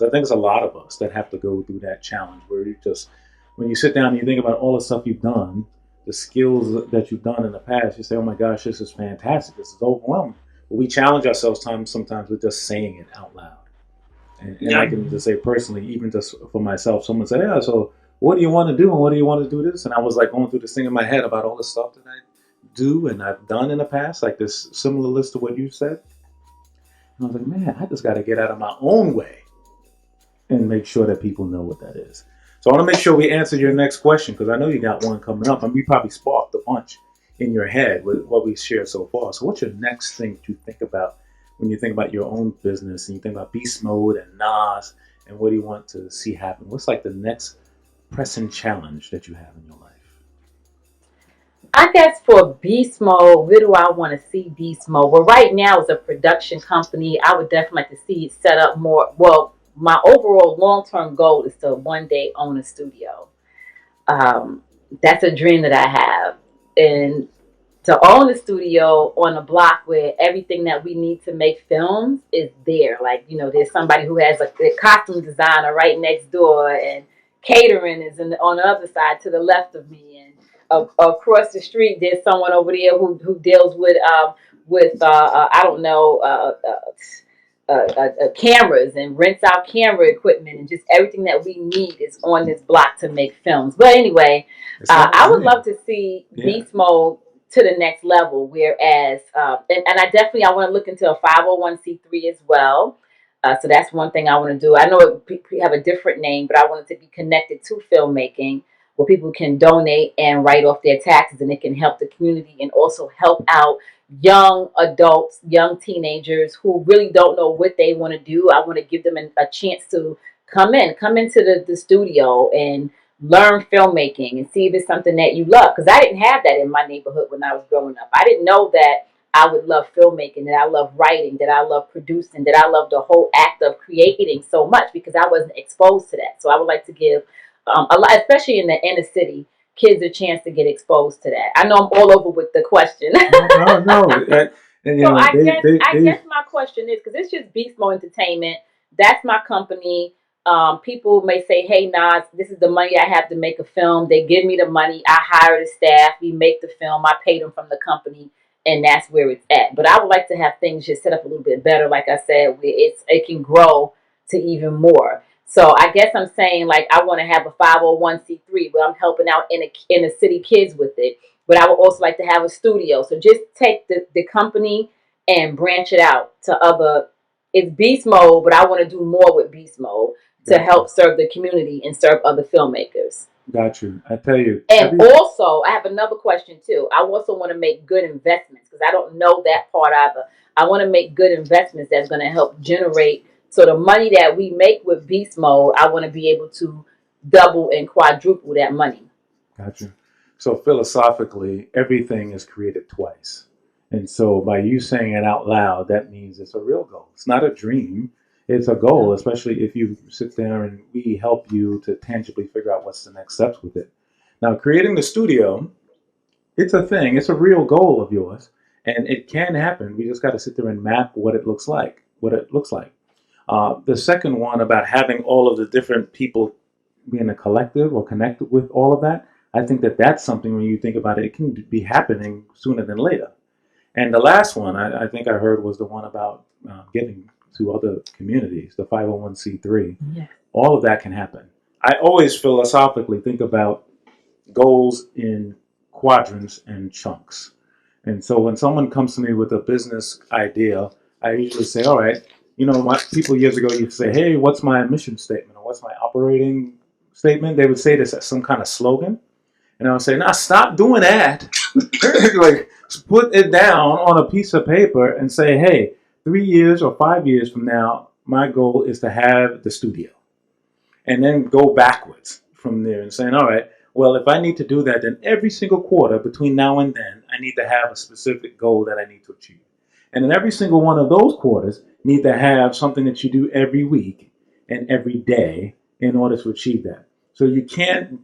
I think it's a lot of us that have to go through that challenge where you just, when you sit down and you think about all the stuff you've done, the skills that you've done in the past, you say, oh my gosh, this is fantastic. This is overwhelming. But we challenge ourselves sometimes with just saying it out loud. And I Yeah. can just say personally, even just for myself, someone said, yeah, so what do you want to do? And what do you want to do this? And I was like going through this thing in my head about all the stuff that I do and I've done in the past, like this similar list to what you said. And I was like, man, I just got to get out of my own way and make sure that people know what that is. So I want to make sure we answer your next question because I know you got one coming up, and we probably sparked a bunch in your head with what we shared so far. So what's your next thing to think about when you think about your own business and you think about beast mode and Nas and what do you want to see happen? What's like the next pressing challenge that you have in your life? I guess for beast mode, where do I want to see beast mode? Well, right now as a production company, I would definitely like to see it set up more. Well, my overall long term goal is to one day own a studio. Um, that's a dream that I have, and to own a studio on a block where everything that we need to make films is there. Like, there's somebody who has a costume designer right next door, and catering is on the other side to the left of me, and across the street there's someone over there who deals with I don't know cameras and rents out camera equipment, and just everything that we need is on this block to make films. But anyway, It's not a I would dream. love to see Yeah. beast mode to the next level. Whereas, and I want to look into a 501c3 as well. So that's one thing I want to do. I know we have a different name, but I want it to be connected to filmmaking, where people can donate and write off their taxes, and it can help the community and also help out young adults, young teenagers who really don't know what they want to do. I want to give them a chance to come into the studio and learn filmmaking and see if it's something that you love. Because I didn't have that in my neighborhood when I was growing up. I didn't know that I would love filmmaking, that I love writing, that I love producing, that I love the whole act of creating so much because I wasn't exposed to that. So I would like to give a lot, especially in the inner city, kids a chance to get exposed to that. I know I'm all over with the question. No, no, no. And you So know, I they guess my question is, because it's just Beast Mode Entertainment. That's my company. People may say, "Hey, Nas, this is the money I have to make a film." They give me the money. I hire the staff. We make the film. I pay them from the company, and that's where it's at. But I would like to have things just set up a little bit better. Like I said, where it can grow to even more. So I guess I'm saying, like, I want to have a 501c3 where I'm helping out in the city kids with it, but I would also like to have a studio. So just take the company and branch it out to other. It's beast mode, but I want to do more with beast mode to got you. help serve the community and serve other filmmakers. Got you. I tell you, And every also, I have another question too. I also want to make good investments because I don't know that part either. I want to make good investments that's going to help generate. So the money that we make with beast mode, I want to be able to double and quadruple that money. Gotcha. So philosophically, everything is created twice. And so by you saying it out loud, that means it's a real goal. It's not a dream. It's a goal, especially if you sit there and we help you to tangibly figure out what's the next steps with it. Now, creating the studio, it's a thing. It's a real goal of yours, and it can happen. We just got to sit there and map what it looks like. What it looks like. The second one about having all of the different people being a collective or connected with all of that, I think that that's something when you think about it, it can be happening sooner than later. And the last one I think I heard was the one about giving to other communities, the 501c3. Yeah. All of that can happen. I always philosophically think about goals in quadrants and chunks. And so when someone comes to me with a business idea, I usually say, all right, what people years ago used to say, hey, what's my mission statement or what's my operating statement? They would say this as some kind of slogan. And I would say, nah, stop doing that. Like, put it down on a piece of paper and say, hey, 3 years or 5 years from now, my goal is to have the studio. And then go backwards from there and saying, all right, well, if I need to do that, then every single quarter between now and then, I need to have a specific goal that I need to achieve. And then every single one of those quarters need to have something that you do every week and every day in order to achieve that. So you can't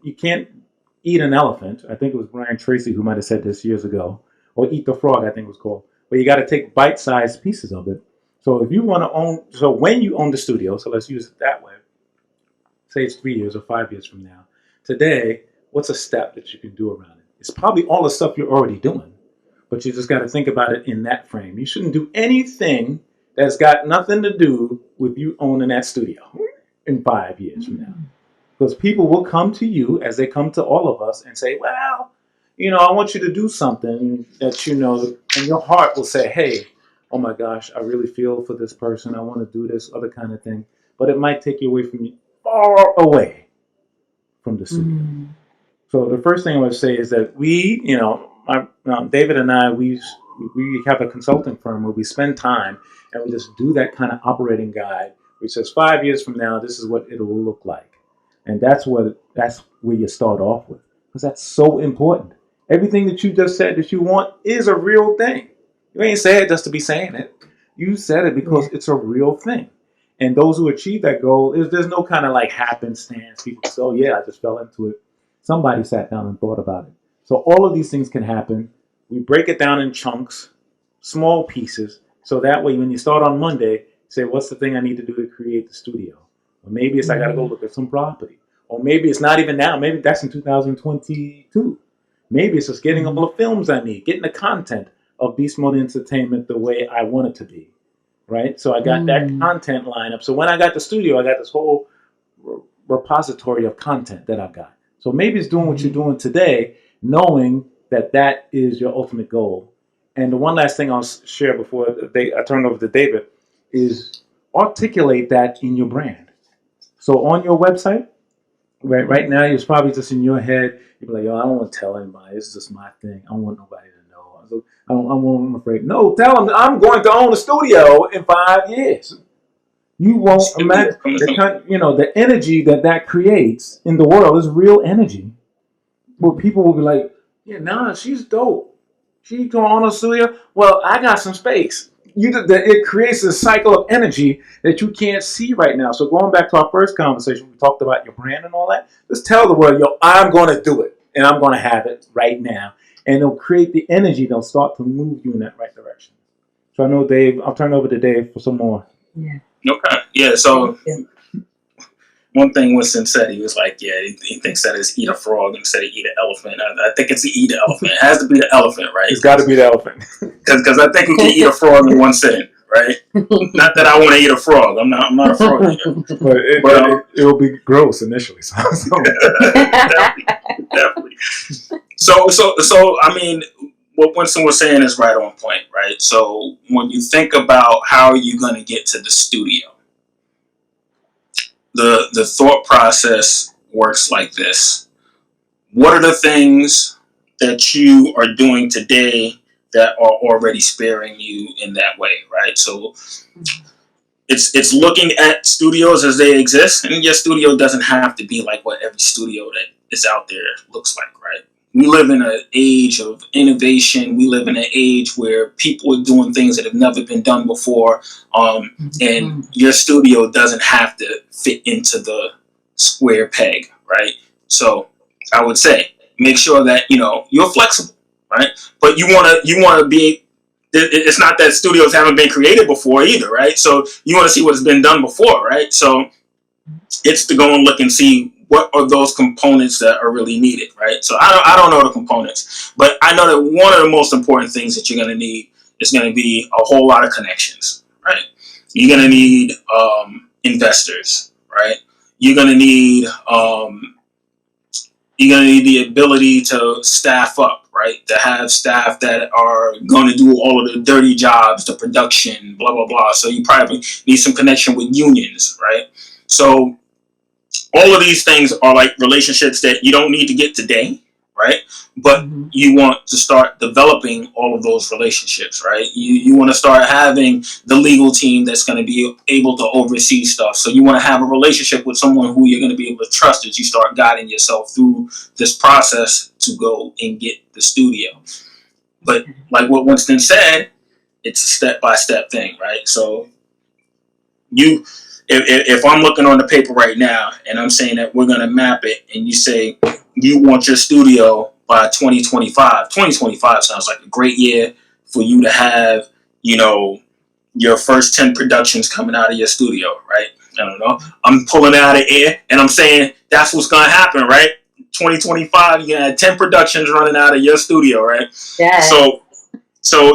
eat an elephant. I think it was Brian Tracy who might have said this years ago, or eat the frog, I think it was called. But you got to take bite-sized pieces of it So if you want to own, so when you own the studio, so let's use it that way. Say it's 3 years or 5 years from now. Today, what's a step that you can do around it? It's probably all the stuff you're already doing, but you just got to think about it in that frame. You shouldn't do anything that's got nothing to do with you owning that studio in 5 years from now. Because people will come to you as they come to all of us and say, well, I want you to do something that and your heart will say, hey, oh my gosh, I really feel for this person. I want to do this other kind of thing. But it might take you away from you, far away from the studio. So the first thing I would say is that we, David and I, we have a consulting firm where we spend time and we just do that kind of operating guide, which says 5 years from now, this is what it will look like. And that's where you start off with, because that's so important. Everything that you just said that you want is a real thing. You ain't say it just to be saying it. You said it because it's a real thing. And those who achieve that goal, there's no kind of like happenstance. People say, oh yeah, I just fell into it. Somebody sat down and thought about it. So all of these things can happen. We break it down in chunks, small pieces. So that way, when you start on Monday, say, what's the thing I need to do to create the studio? Or maybe it's I got to go look at some property. Or maybe it's not even now. Maybe that's in 2022. Maybe it's just getting all the films I need, getting the content of Beast Mode Entertainment the way I want it to be. Right? So I got that content lineup. So when I got the studio, I got this whole repository of content that I've got. So maybe it's doing what you're doing today, knowing that that is your ultimate goal. And the one last thing I'll share before I turn it over to David is articulate that in your brand. So on your website, right now, it's probably just in your head. You're like, yo, I don't want to tell anybody. This is just my thing. I don't want nobody to know. So I'm afraid. No, tell them I'm going to own a studio in 5 years. You won't imagine the energy that creates in the world is real energy. Where people will be like, yeah, nah, she's dope. She's going on a studio. Well, I got some space. It creates a cycle of energy that you can't see right now. So going back to our first conversation, we talked about your brand and all that. Just tell the world, yo, I'm going to do it. And I'm going to have it right now. And it'll create the energy that'll start to move you in that right direction. So I know, Dave, I'll turn it over to Dave for some more. Yeah. Okay. Yeah, so one thing Winston said, he was like, yeah, he thinks that it's eat a frog instead of eat an elephant. I think it's eat an elephant. It has to be the elephant, right? It's got to be the elephant. Because I think we can eat a frog in one sitting, right? Not that I want to eat a frog. I'm not a frog eater. But it will be gross initially. So. Definitely. So I mean, what Winston was saying is right on point, right? So when you think about how you're going to get to the studio, the thought process works like this. What are the things that you are doing today that are already sparing you in that way, right? So it's looking at studios as they exist, and your studio doesn't have to be like what every studio that is out there looks like, right? We live in an age of innovation. We live in an age where people are doing things that have never been done before. And your studio doesn't have to fit into the square peg, right? So I would say, make sure that, you're flexible, right? But you want to be, it's not that studios haven't been created before either, right? So you want to see what's been done before, right? So it's to go and look and see what are those components that are really needed, right? So I don't know the components, but I know that one of the most important things that you're going to need is going to be a whole lot of connections, right? You're going to need investors, right? You're going to need the ability to staff up, right? To have staff that are going to do all of the dirty jobs, the production, blah, blah, blah. So you probably need some connection with unions, right? So all of these things are like relationships that you don't need to get today, right? But you want to start developing all of those relationships, right? You want to start having the legal team that's going to be able to oversee stuff. So you want to have a relationship with someone who you're going to be able to trust as you start guiding yourself through this process to go and get the studio. But like what Winston said, it's a step-by-step thing, right? So if I'm looking on the paper right now and I'm saying that we're going to map it, and you say you want your studio by 2025 sounds like a great year for you to have, your first 10 productions coming out of your studio, right? I don't know. I'm pulling it out of air and I'm saying that's what's going to happen, right? 2025, you had 10 productions running out of your studio, right? Yeah. So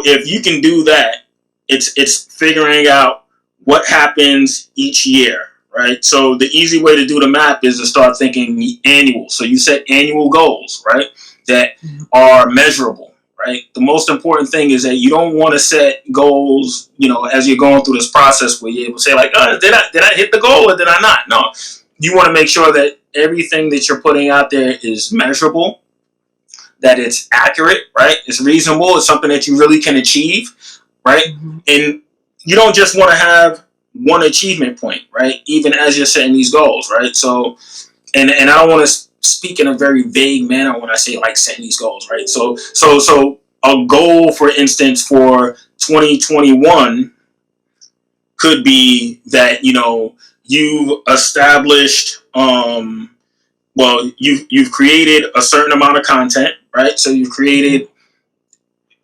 if you can do that, it's figuring out what happens each year, right? So the easy way to do the math is to start thinking annual. So you set annual goals, right? That are measurable, right? The most important thing is that you don't want to set goals, as you're going through this process where you're able to say like, did I hit the goal or did I not? No, you want to make sure that everything that you're putting out there is measurable, that it's accurate, right? It's reasonable. It's something that you really can achieve, right? And you don't just want to have one achievement point, right? Even as you're setting these goals, right? So, and I don't want to speak in a very vague manner when I say like setting these goals, right? So a goal, for instance, for 2021 could be that you've established you've created a certain amount of content, right? So you've created,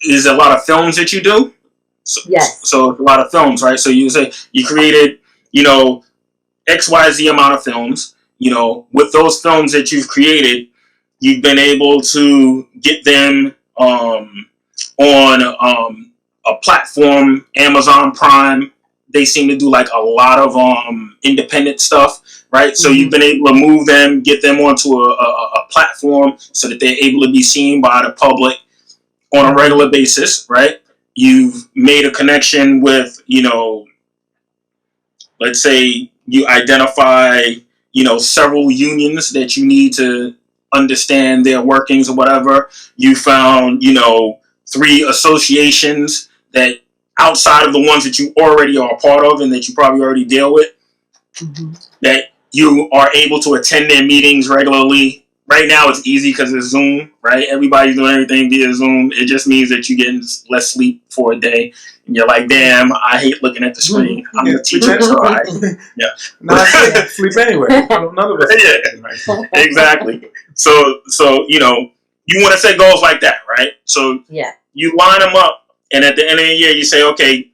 is a lot of films that you do? Yes. So a lot of films, right? So you say you created, XYZ amount of films, with those films that you've created, you've been able to get them on a platform, Amazon Prime. They seem to do like a lot of independent stuff, right? So you've been able to move them, get them onto a platform so that they're able to be seen by the public on a regular basis, right? You've made a connection with, let's say you identify, several unions that you need to understand their workings or whatever. You found, 3 associations that outside of the ones that you already are a part of and that you probably already deal with, that you are able to attend their meetings regularly. Right now it's easy because it's Zoom, right? Everybody's doing everything via Zoom. It just means that you're getting less sleep for a day. And you're like, damn, I hate looking at the screen. I'm the teacher, so No, I can't sleep anyway. None of us. Yeah, exactly. So you want to set goals like that, right? So you line them up, and at the end of the year, you say, okay,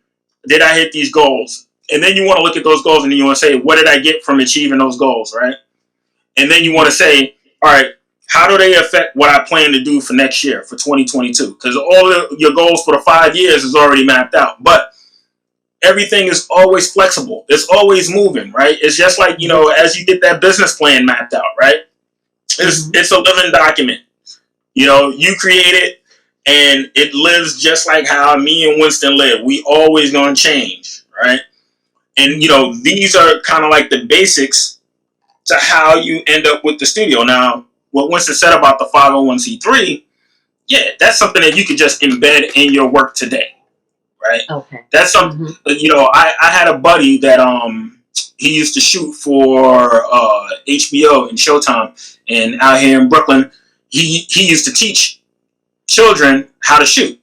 did I hit these goals? And then you want to look at those goals, and then you want to say, what did I get from achieving those goals, right? And then you want to say, all right, how do they affect what I plan to do for next year, for 2022? Because all of your goals for the 5 years is already mapped out. But everything is always flexible. It's always moving, right? It's just like, as you get that business plan mapped out, right? It's a living document. You create it, and it lives just like how me and Winston live. We always going to change, right? And, these are kind of like the basics to how you end up with the studio. Now, what Winston said about the 501c3, that's something that you could just embed in your work today, right? Okay. That's something, I had a buddy that he used to shoot for HBO and Showtime, and out here in Brooklyn, he used to teach children how to shoot.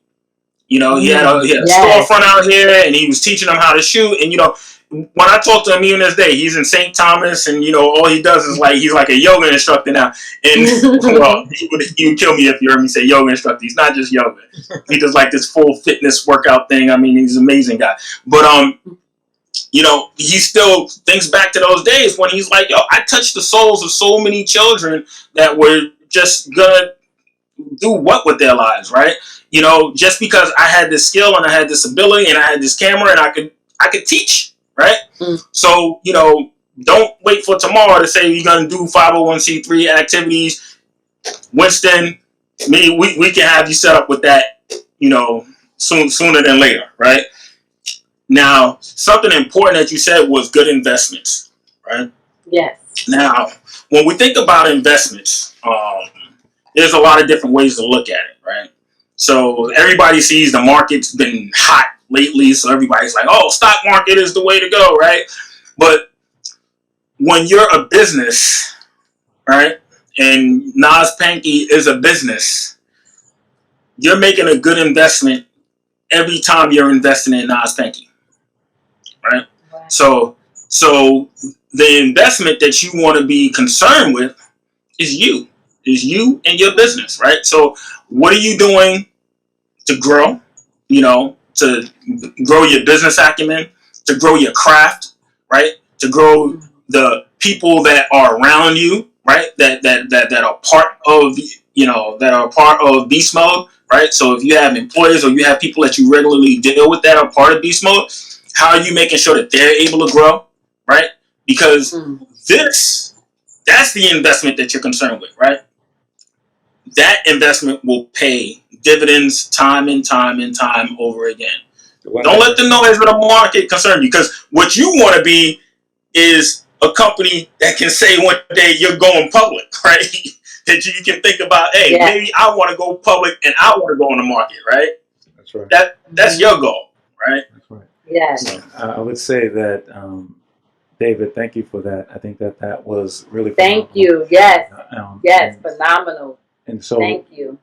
He had a storefront out here, and he was teaching them how to shoot. And when I talk to him even this day, he's in St. Thomas, and all he does is he's like a yoga instructor now. And well, he would kill me if you heard me say yoga instructor. He's not just yoga; he does like this full fitness workout thing. I mean, he's an amazing guy. But he still thinks back to those days when he's like, I touched the souls of so many children that were just gonna do what with their lives, right? Just because I had this skill and I had this ability and I had this camera and I could teach, right? So, don't wait for tomorrow to say you're going to do 501c3 activities. Winston, we can have you set up with that, sooner than later, right? Now, something important that you said was good investments, right? Yes. Now, when we think about investments, there's a lot of different ways to look at it, right? So everybody sees the market's been hot lately, so everybody's like, oh, stock market is the way to go, right? But when you're a business, right, and Nas Panky is a business, you're making a good investment every time you're investing in Nas Panky, right? Wow. So the investment that you want to be concerned with is you and your business, right? So what are you doing to grow? to grow your business acumen, to grow your craft, right? To grow the people that are around you, right? That are part of, that are part of beast mode, right? So if you have employees or you have people that you regularly deal with that are part of beast mode, how are you making sure that they're able to grow, right? Because that's the investment that you're concerned with, right? That investment will pay dividends time and time and time over again. Don't let the noise of the market concern you, because what you want to be is a company that can say one day you're going public, right? That you can think about, hey, maybe I want to go public and I want to go on the market, right? That's right. That's your goal, right? That's right. Yes. I would say that, David, thank you for that. I think that was really phenomenal. Thank you. Yes. Yes, phenomenal. And so, thank you.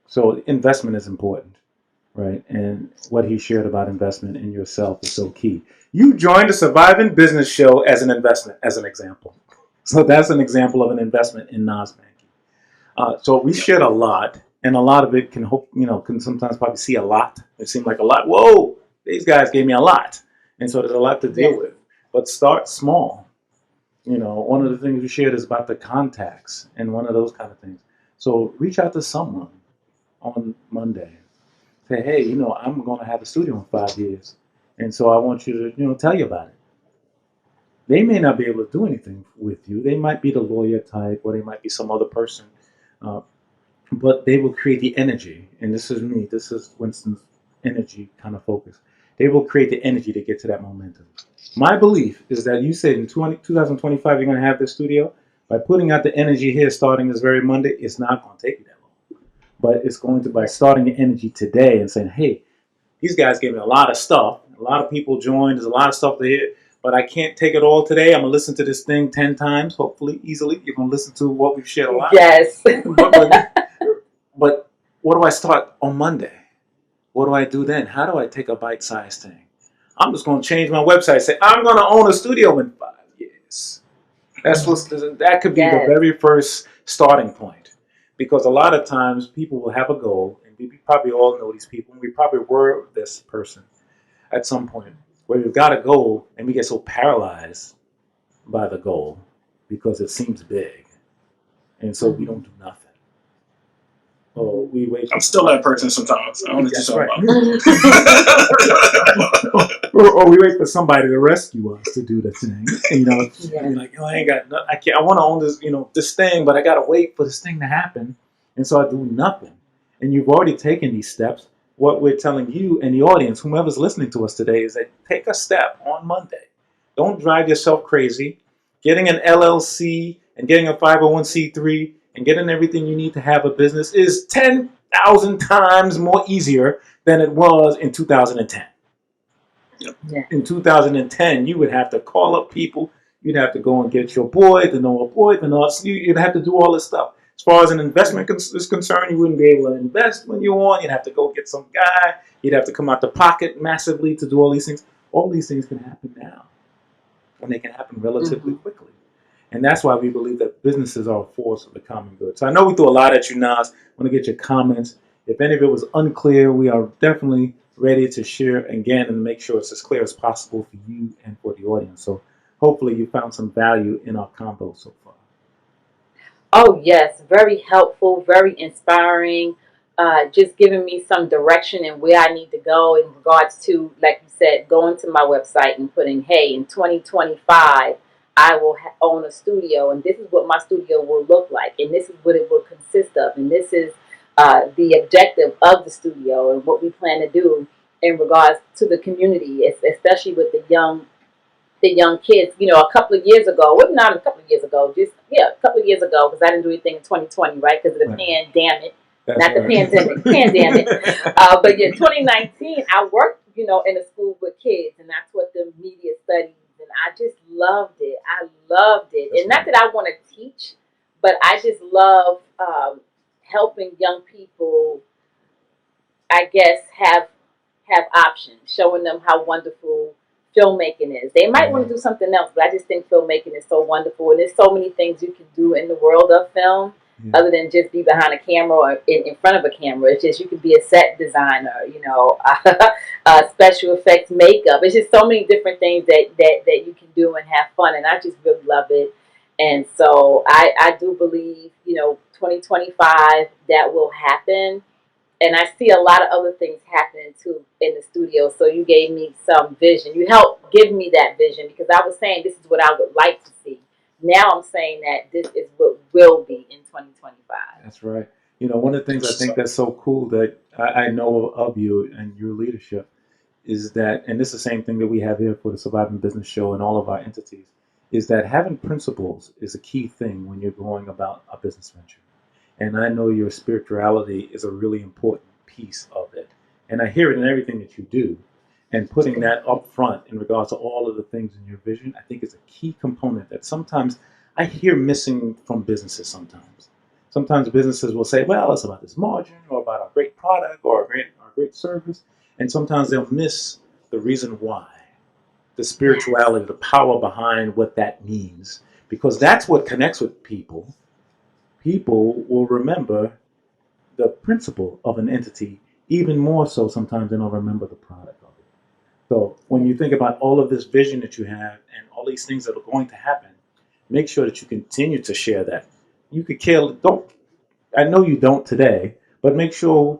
So investment is important, right? And what he shared about investment in yourself is so key. You joined a surviving business show as an investment, as an example. So that's an example of an investment in Nas Banking. So we shared a lot, and a lot of it can sometimes probably see a lot. It seemed like a lot. Whoa, these guys gave me a lot. And so there's a lot to deal with. But start small. One of the things we shared is about the contacts and one of those kind of things. So reach out to someone on Monday. Say, hey, I'm going to have a studio in 5 years. And so I want you to, tell you about it. They may not be able to do anything with you. They might be the lawyer type, or they might be some other person. But they will create the energy. And this is me. This is Winston's energy kind of focus. They will create the energy to get to that momentum. My belief is that you said in 2025 you're going to have this studio. By putting out the energy here starting this very Monday, it's not going to take you that long. But it's going to, by starting the energy today and saying, hey, these guys gave me a lot of stuff. A lot of people joined. There's a lot of stuff to hear. But I can't take it all today. I'm going to listen to this thing 10 times, hopefully, easily. You're going to listen to what we've shared a lot. Yes. But what do I start on Monday? What do I do then? How do I take a bite-sized thing? I'm just going to change my website. Say, I'm going to own a studio in 5 years. That could be the very first starting point. Because a lot of times people will have a goal, and we probably all know these people, and we probably were this person at some point, where we've got a goal and we get so paralyzed by the goal because it seems big. And so we don't do nothing. Or we wait. I'm still that person sometimes. I don't know what you're talking about. or we wait for somebody to rescue us to do the thing. And, like, I ain't got, I can't. I want to own this, this thing, but I got to wait for this thing to happen, and so I do nothing. And you've already taken these steps. What we're telling you and the audience, whomever's listening to us today, is that take a step on Monday. Don't drive yourself crazy. Getting an LLC and getting a 501c3 and getting everything you need to have a business is 10,000 times more easier than it was in 2010. Yep. Yeah. In 2010, you would have to call up people. You'd have to go and get your boy to know a boy to know. You'd have to do all this stuff. As far as an investment is concerned, you wouldn't be able to invest when you want. You'd have to go get some guy. You'd have to come out the pocket massively to do all these things. All these things can happen now, and they can happen relatively quickly. And that's why we believe that businesses are a force of the common good. So I know we threw a lot at you, Nas. I want to get your comments. If any of it was unclear, we are definitely ready to share again and make sure it's as clear as possible for you and for the audience. So hopefully you found some value in our combo so far. Oh, yes. Very helpful, very inspiring. Just giving me some direction in where I need to go in regards to, like you said, going to my website and putting, hey, in 2025, I will own a studio, and this is what my studio will look like, and this is what it will consist of, and this is the objective of the studio and what we plan to do in regards to the community, especially with the young kids. A couple of years ago, well, not a couple of years ago, a couple of years ago, because I didn't do anything in 2020, right, because of the pandemic. Not the pandemic, pandemic. But 2019, I worked, in a school with kids, and I taught them media studies, and I just loved it. I loved it. And not that I want to teach, but I just love helping young people, I guess, have options, showing them how wonderful filmmaking is. They might want to do something else, but I just think filmmaking is so wonderful, and there's so many things you can do in the world of film Yeah. other than just be behind a camera or in front of a camera. It's just you could be a set designer, special effects, makeup. It's just so many different things that you can do and have fun. And I just really love it. And so I do believe, 2025 that will happen. And I see a lot of other things happening too in the studio. So you gave me some vision. You helped give me that vision because I was saying this is what I would like to see. Now I'm saying that this is what will be in 2025. That's right. One of the things I think that's so cool that I know of you and your leadership is that, and this is the same thing that we have here for the Surviving Business Show and all of our entities, is that having principles is a key thing when you're going about a business venture. And I know your spirituality is a really important piece of it. And I hear it in everything that you do. And putting that up front in regards to all of the things in your vision, I think is a key component that sometimes I hear missing from businesses sometimes. Sometimes businesses will say, well, it's about this margin or about a great product or a great service. And sometimes they'll miss the reason why, the spirituality, the power behind what that means, because that's what connects with people. People will remember the principle of an entity even more so sometimes than they'll remember the product of it. So when you think about all of this vision that you have and all these things that are going to happen, make sure that you continue to share that. You could care, don't, I know you don't today, but make sure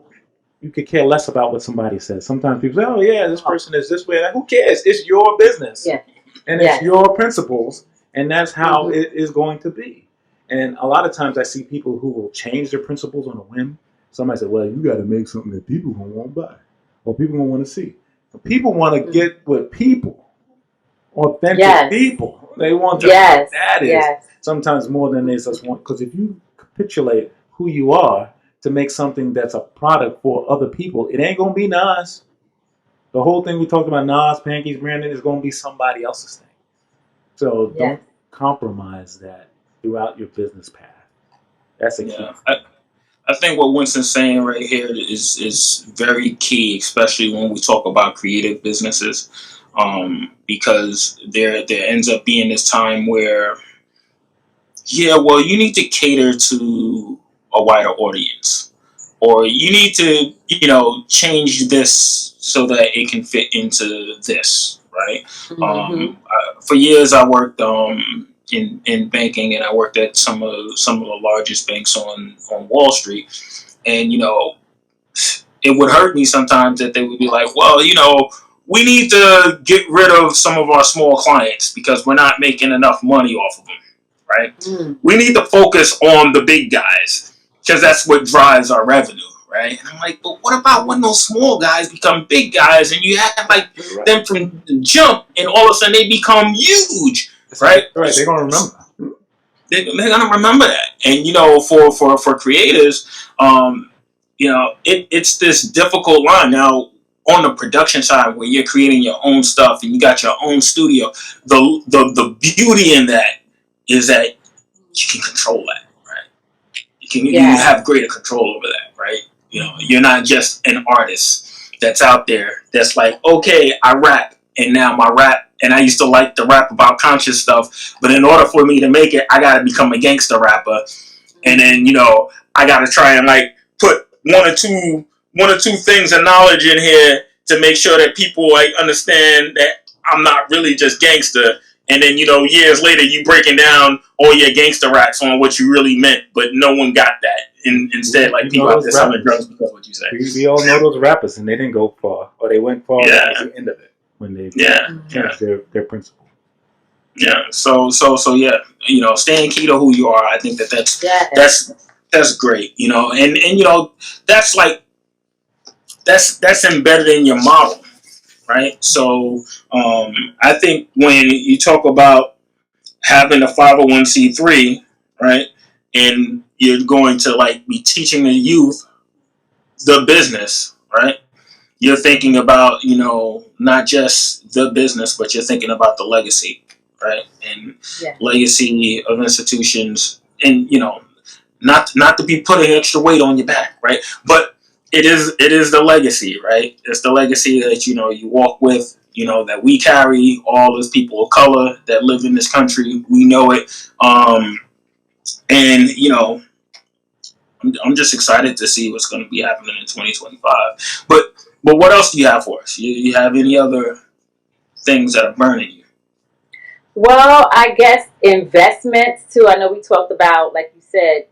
you could care less about what somebody says. Sometimes people say, oh yeah, this person is this way. Like, who cares? It's your business. Yeah. And it's your principles, and that's how Mhm. it is going to be. And a lot of times I see people who will change their principles on a whim. Somebody said, well, you got to make something that people going to want to buy or people going to want to see. But people want to get with people, authentic people. They want to know what that is sometimes more than they just want. Because if you capitulate who you are to make something that's a product for other people, it ain't going to be Nas. The whole thing we talked about, Nas, Panky's branding, is going to be somebody else's thing. So don't compromise that throughout your business path. That's a key. I think what Winston's saying right here is very key, especially when we talk about creative businesses, because there ends up being this time where, well, you need to cater to a wider audience, or you need to, change this so that it can fit into this, right? Mm-hmm. For years, I worked in banking, and I worked at some of the largest banks on Wall Street, and it would hurt me sometimes that they would be like, well, we need to get rid of some of our small clients because we're not making enough money off of them, right? We need to focus on the big guys because that's what drives our revenue, right? And I'm like, but what about when those small guys become big guys and you have them from the jump and all of a sudden they become huge, right? Right, they're gonna remember. They're gonna remember that, and for creators, it's this difficult line now on the production side where you're creating your own stuff and you got your own studio. The beauty in that is that you can control that, right? You have greater control over that, right? You're not just an artist that's out there that's like, okay, I rap, and now my rap. And I used to like to rap about conscious stuff, but in order for me to make it, I got to become a gangster rapper, and then I got to try and put one or two things of knowledge in here to make sure that people understand that I'm not really just gangster. And then years later, you breaking down all your gangster raps on what you really meant, but no one got that. Instead, people out there selling drugs because of what you said. We all know those rappers, and they didn't go far, or they went far. That was the end of it when they changed their principle. Yeah. So yeah. Staying key to who you are. I think that's great. And that's embedded in your model, right? So I think when you talk about having a 501c3, right, and you're going to be teaching the youth the business, right? You're thinking about, not just the business, but you're thinking about the legacy, right? And legacy of institutions, and not to be putting extra weight on your back, right? But it is the legacy, right? It's the legacy that you walk with, that we carry, all as people of color that live in this country. We know it, and I'm just excited to see what's going to be happening in 2025. But what else do you have for us? You have any other things that are burning you? Well, I guess investments too. I know we talked about, like you said,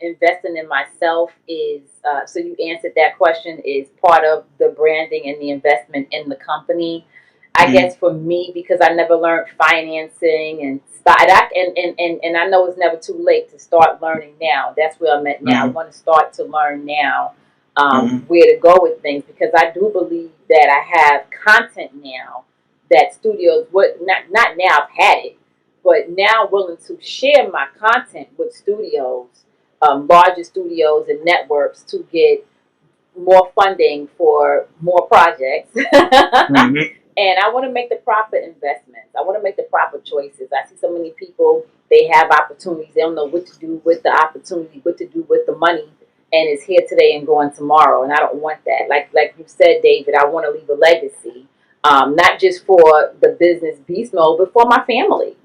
investing in myself is, so you answered that question, is part of the branding and the investment in the company. I Mm-hmm. guess for me, because I never learned financing and start, and I know it's never too late to start learning now. That's where I'm at now. I Mm-hmm. want to start to learn now Mm-hmm. where to go with things, because I do believe that I have content now that studios would not now I've had it, but now willing to share my content with studios, larger studios and networks to get more funding for more projects. Mm-hmm. And I want to make the proper investments. I want to make the proper choices. I see so many people, they have opportunities. They don't know what to do with the opportunity, what to do with the money, and it's here today and gone tomorrow. And I don't want that. Like you said, David, I want to leave a legacy, not just for the business beast mode, but for my family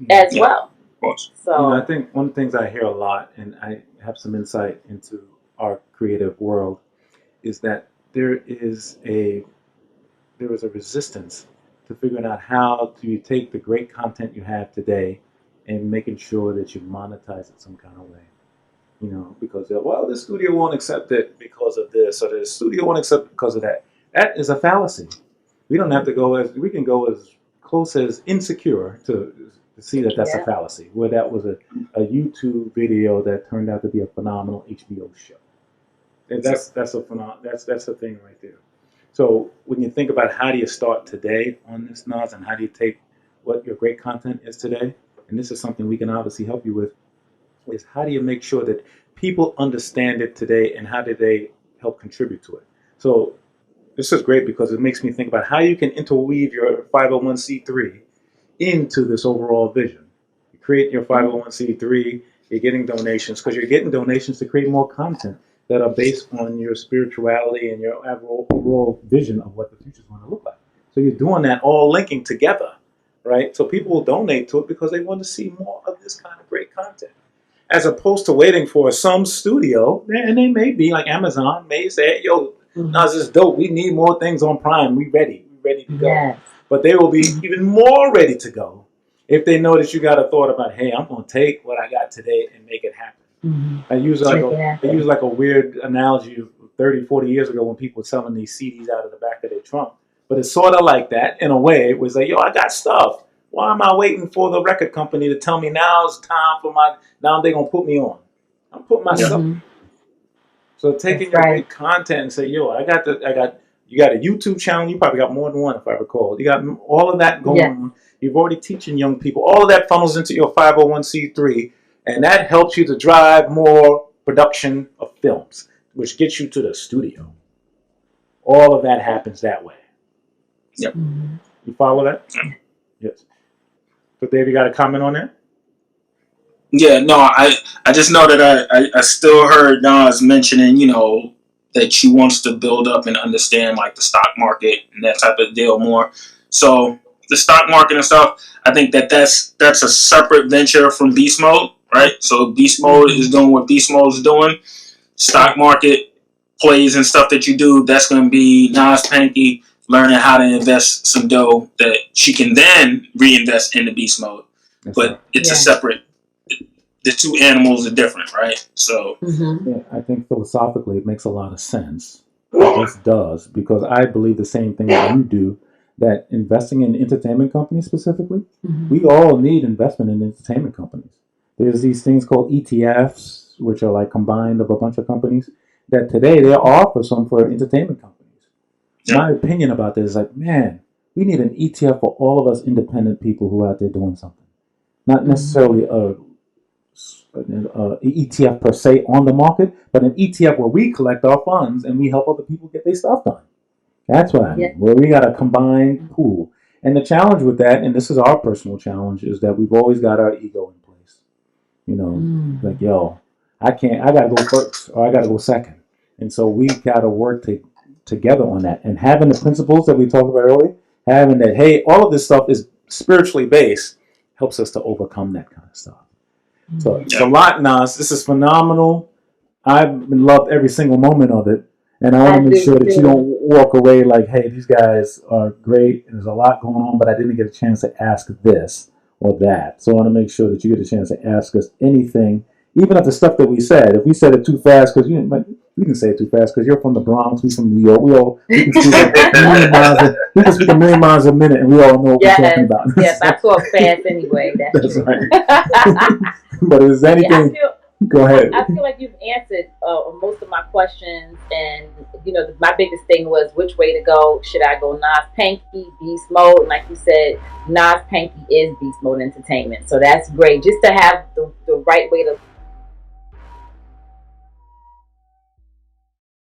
as Yeah, of well. course. I So think one of the things I hear a lot, and I have some insight into our creative world, is that there is a resistance to figuring out how to take the great content you have today and making sure that you monetize it some kind of way. Because well, the studio won't accept it because of this, or the studio won't accept it because of that. That is a fallacy. We don't have to go as we can go as close as Insecure to see that that's a yeah, fallacy. Where that was a YouTube video that turned out to be a phenomenal HBO show. And that's the thing right there. So when you think about how do you start today on this, Nas, and how do you take what your great content is today, and this is something we can obviously help you with, is how do you make sure that people understand it today and how do they help contribute to it? So this is great because it makes me think about how you can interweave your 501c3 into this overall vision. You create your 501c3, you're getting donations because you're getting donations to create more content that are based on your spirituality and your overall vision of what the future is going to look like. So you're doing that all linking together, right? So people will donate to it because they want to see more of this kind of great content. As opposed to waiting for some studio, and they may be like Amazon, may say, yo, Nas, this is dope. We need more things on Prime. We ready. We ready to go. yes, But they will be even more ready to go if they know that you got a thought about, hey, I'm going to take what I got today and make it happen. I use like make it happen. a weird analogy of 30, 40 years ago when people were selling these CDs out of the back of their trunk. But it's sort of like that in a way. It was like, yo, I got stuff. Why am I waiting for the record company to tell me now they're going to put me on? I'm putting Yeah. myself. So That's taking your right. great content and say, yo, you got a YouTube channel. You probably got more than one, if I recall. You got all of that going Yes. on. You've already teaching young people. All of that funnels into your 501c3, and that helps you to drive more production of films, which gets you to the studio. All of that happens that way. Yep. You follow that? Yes. So, Dave, you got a comment on that? Yeah, no, I just know that I still heard Nas mentioning, that she wants to build up and understand like the stock market and that type of deal more. So the stock market and stuff, I think that's a separate venture from beast mode, right? So beast mode is doing what beast mode is doing. Stock market plays and stuff that you do, that's going to be Nas Panky learning how to invest some dough that she can then reinvest into beast mode. That's But right. it's a separate. The two animals are different, right? So Yeah, I think philosophically it makes a lot of sense. It just does, because I believe the same thing that you do, that investing in entertainment companies specifically, we all need investment in entertainment companies. There's these things called ETFs, which are like combined of a bunch of companies, that today there are for entertainment companies. yeah, My opinion about this is like, man, we need an ETF for all of us independent people who are out there doing something. Not necessarily an ETF per se on the market, but an ETF where we collect our funds and we help other people get their stuff done. That's what I mean. Where we got a combined pool. And the challenge with that, and this is our personal challenge, is that we've always got our ego in place. Like, yo, I gotta go first or I gotta go second. And so we gotta work together on that. And having the principles that we talked about earlier, having that, hey, all of this stuff is spiritually based, helps us to overcome that kind of stuff. So it's a lot, Nas. This is phenomenal. I've loved every single moment of it, and I want I to make do sure that you don't too. walk away like, "Hey, these guys are great, and there's a lot going on, but I didn't get a chance to ask this or that." So I want to make sure that you get a chance to ask us anything, even if the stuff that we said. If we said it too fast, because we can say it too fast because you're from the Bronx, we from New York. We can speak a million miles. We can speak a million miles a minute, and we all know what we're talking Yes, about. yes, I talk fast anyway. That's That's true. right. But is there Yeah, anything? Go ahead. I feel like you've answered most of my questions, and my biggest thing was which way to go. Should I go Nas Panky, Beast Mode? And like you said, Nas Panky is Beast Mode Entertainment, so that's great. Just to have the right way to